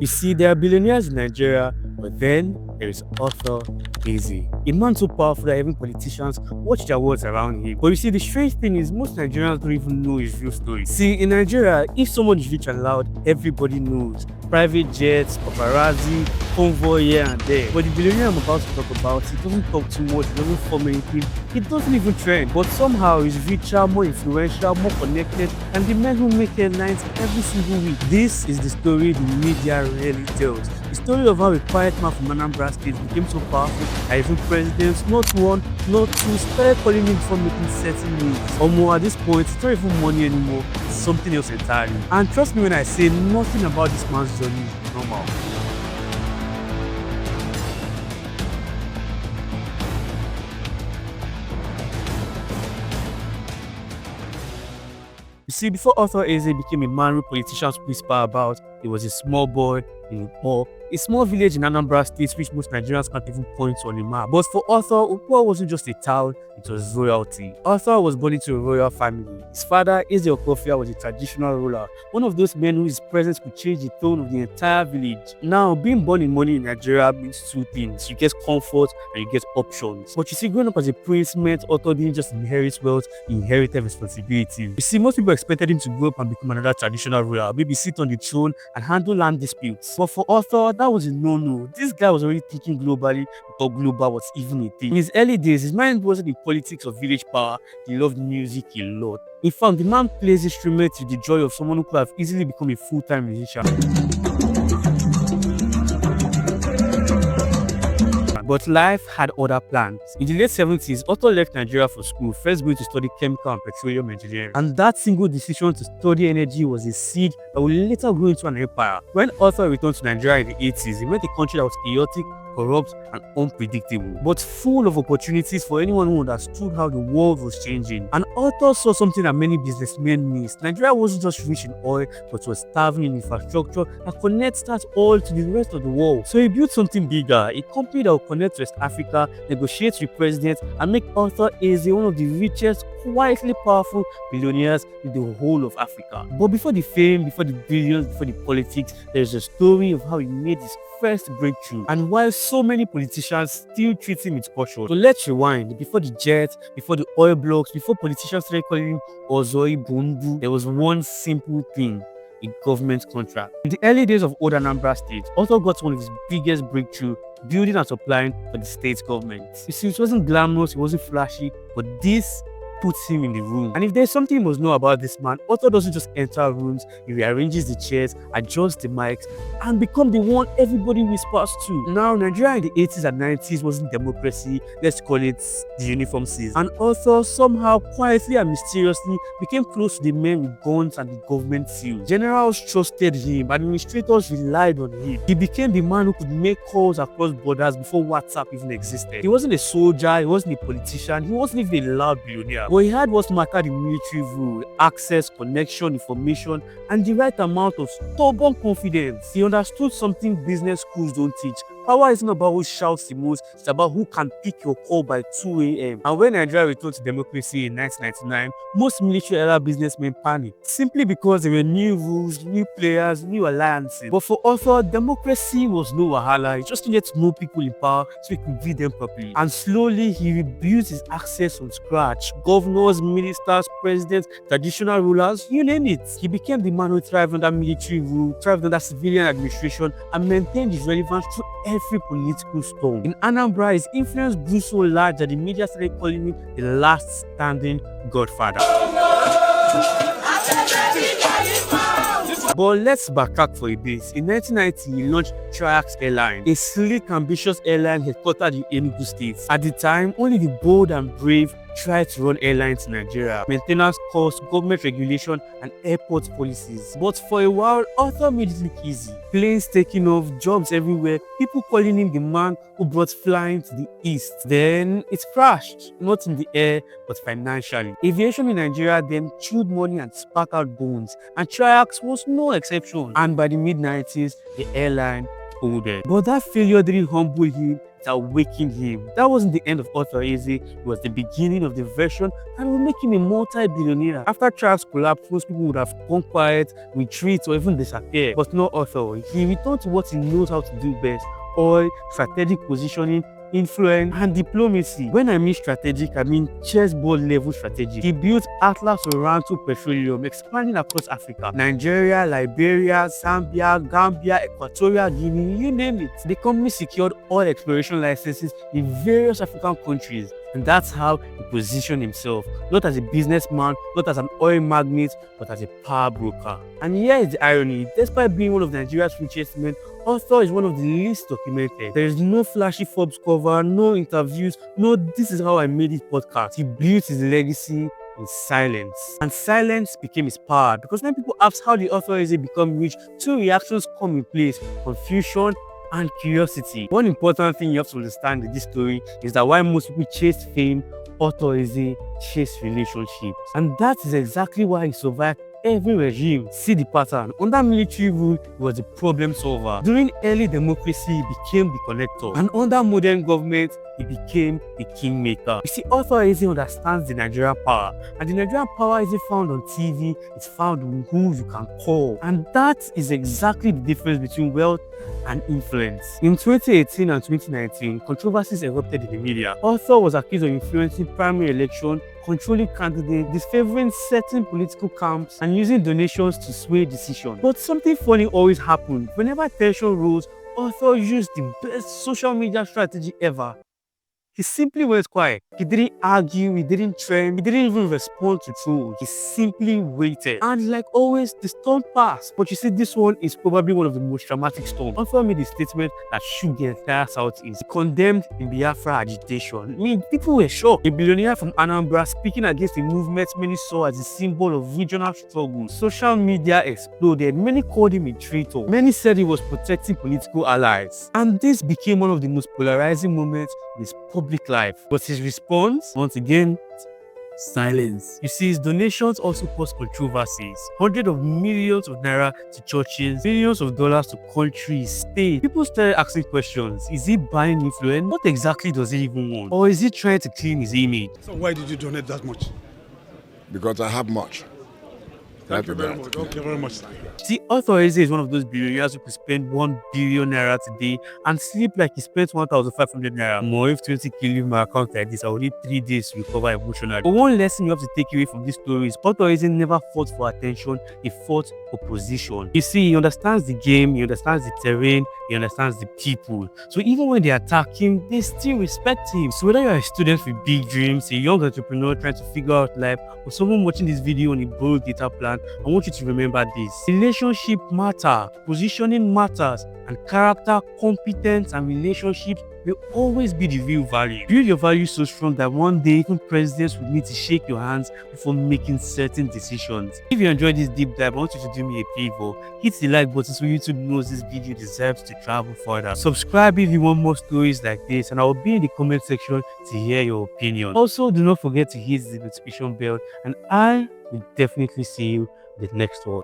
You see, there are billionaires in Nigeria, but then there is Arthur Eze, a man so powerful that even politicians watch their words around him. But you see, the strange thing is most Nigerians don't even know his real story. See, in Nigeria, if someone is rich and loud, everybody knows. Private jets, paparazzi, convoy here and there. But the billionaire I'm about to talk about, he doesn't talk too much, he doesn't form anything, he doesn't even trend. But somehow he's richer, more influential, more connected, and the men who make headlines every single week. This is the story the media rarely tells. The story of how a quiet man from Anambra state became so powerful that even presidents, not one, not two, started calling him for making certain moves. Omo, at this point, it's not even money anymore, it's something else entirely. And trust me when I say nothing about this man's journey is normal. You see, before Arthur Eze became a man who politicians whisper about, he was a small boy in Ukpo, a small village in Anambra state which most Nigerians can't even point on a map. But for Arthur, Ukpo wasn't just a town, it was royalty. Arthur was born into a royal family. His father, Eze Ndi was a traditional ruler, one of those men whose presence could change the tone of the entire village. Now, being born in money in Nigeria means two things. You get comfort and you get options. But you see, growing up as a prince meant Arthur didn't just inherit wealth, he inherited responsibility. You see, most people expected him to grow up and become another traditional ruler, maybe sit on the throne and handle land disputes. But for Arthur, that was a no-no. This guy was already thinking globally before global was even a thing. In his early days, his mind wasn't the politics of village power, he loved music a lot. In fact, the man plays instruments with the joy of someone who could have easily become a full-time musician. But life had other plans. In the late 70s, Arthur left Nigeria for school, first going to study chemical and petroleum engineering. And that single decision to study energy was a seed that would later grow into an empire. When Arthur returned to Nigeria in the 80s, he met a country that was chaotic, corrupt, and unpredictable, but full of opportunities for anyone who understood how the world was changing. And Arthur saw something that many businessmen missed. Nigeria wasn't just rich in oil, but was starving in infrastructure that connects that oil to the rest of the world. So he built something bigger, a company that would connect West Africa, negotiate with presidents, and make Arthur Eze one of the richest, quietly powerful billionaires in the whole of Africa. But before the fame, before the billions, before the politics, there's a story of how he made his first breakthrough, and why so many politicians still treat him with caution. So let's rewind. Before the jet, before the oil blocks, before politicians started calling him Ozoi Bundu, there was one simple thing: a government contract. In the early days of old Anambra state, Arthur got one of his biggest breakthrough, building and supplying for the state government. You see, it wasn't glamorous, it wasn't flashy, but this puts him in the room. And if there's something you must know about this man, Arthur doesn't just enter rooms, he rearranges the chairs, adjusts the mics, and become the one everybody whispers to. Now, Nigeria in the 80s and 90s wasn't democracy, let's call it the uniform season. And Arthur somehow, quietly and mysteriously, became close to the men with guns and the government seal. Generals trusted him, administrators relied on him. He became the man who could make calls across borders before WhatsApp even existed. He wasn't a soldier, he wasn't a politician, he wasn't even a loud billionaire. But he had what mattered in military rule: access, connection, information, and the right amount of stubborn confidence. He understood something business schools don't teach. Power isn't about who shouts the most, it's about who can pick your call by 2 a.m. And when Nigeria returned to democracy in 1999, most military-era businessmen panicked, simply because there were new rules, new players, new alliances. But for Arthur, democracy was no wahala. He just needed to know people in power so he could read them properly. And slowly, he rebuilt his access from scratch. Governors, ministers, presidents, traditional rulers, you name it. He became the man who thrived under military rule, thrived under civilian administration, and maintained his relevance through every political storm. In Anambra, his influence grew so large that the media started calling him the last standing Godfather. But let's backtrack for a bit. In 1990, he launched Triax Airline, a sleek, ambitious airline headquartered in Enugu State. At the time, only the bold and brave tried to run airlines in Nigeria. Maintenance costs, government regulation, and airport policies. But for a while, Arthur made it look easy. Planes taking off, jobs everywhere, people calling him the man who brought flying to the east. Then it crashed, not in the air, but financially. Aviation in Nigeria then chewed money and sparkled bones, and Triax was no exception. And by the mid-90s, the airline scolded. But that failure didn't humble him, it awakened him. That wasn't the end of Arthur Eze, it was the beginning of the version that will make him a multi-billionaire. After Charles collapsed, most people would have gone quiet, retreat, or even disappear. But not Arthur. He returned to what he knows how to do best: oil, strategic positioning, influence, and diplomacy. When I mean strategic, I mean chessboard level strategy. He built Atlas Oriental Petroleum, expanding across Africa: Nigeria, Liberia, Zambia, Gambia, Equatorial Guinea, you name it. The company secured oil exploration licenses in various African countries. And that's how he positioned himself, not as a businessman, not as an oil magnate, but as a power broker. And here is the irony: despite being one of Nigeria's richest men, Arthur is one of the least documented. There is no flashy Forbes cover, no interviews, no "this is how I made it" podcast. He built his legacy in silence. And silence became his power, because when people ask how did Arthur Eze become rich, two reactions come in place: confusion and curiosity. One important thing you have to understand in this story is that while most people chase fame, Arthur Eze chased relationships. And that is exactly why he survived every regime. See the pattern. Under military rule, he was a problem solver. During early democracy, he became the connector. And under modern government, he became the kingmaker. You see, Arthur Eze understands the Nigerian power. And the Nigerian power isn't found on TV, it's found in who you can call. And that is exactly the difference between wealth and influence. In 2018 and 2019, controversies erupted in the media. Arthur was accused of influencing primary election, controlling candidates, disfavoring certain political camps, and using donations to sway decisions. But something funny always happened. Whenever tension rose, Arthur used the best social media strategy ever. He simply went quiet. He didn't argue, he didn't trend, he didn't even respond to trolls. He simply waited. And like always, the storm passed. But you see, this one is probably one of the most dramatic storms. Arthur made a statement that shook the entire Southeast. He condemned the Biafra agitation. I mean, people were shocked. A billionaire from Anambra speaking against a movement many saw as a symbol of regional struggle. Social media exploded. Many called him a traitor. Many said he was protecting political allies. And this became one of the most polarizing moments in his public life. But his response, once again, silence. You see, his donations also caused controversies. Hundreds of millions of naira to churches, billions of dollars to countries, states. People started asking questions. Is he buying influence? What exactly does he even want? Or is he trying to clean his image? So why did you donate that much? Because I have much. Thank you very much. Okay, very much. See, Arthur Eze is one of those billionaires who could spend 1 billion naira today and sleep like he spent 1,500 naira. More if 20 kill in my account like this, I will need 3 days to recover emotionally. But one lesson you have to take away from this story is Arthur Eze never fought for attention, he fought for position. You see, he understands the game, he understands the terrain, he understands the people. So even when they attack him, they still respect him. So whether you're a student with big dreams, a young entrepreneur trying to figure out life, or someone watching this video on a bold data plan, I want you to remember this: relationship matter, positioning matters, and character, competence, and relationships will always be the real value. Build your values so strong that one day even presidents will need to shake your hands before making certain decisions. If you enjoyed this deep dive, I want you to do me a favor: hit the like button so YouTube knows this video deserves to travel further. Subscribe if you want more stories like this, and I will be in the comment section to hear your opinion. Also, do not forget to hit the notification bell, and I will definitely see you in the next one.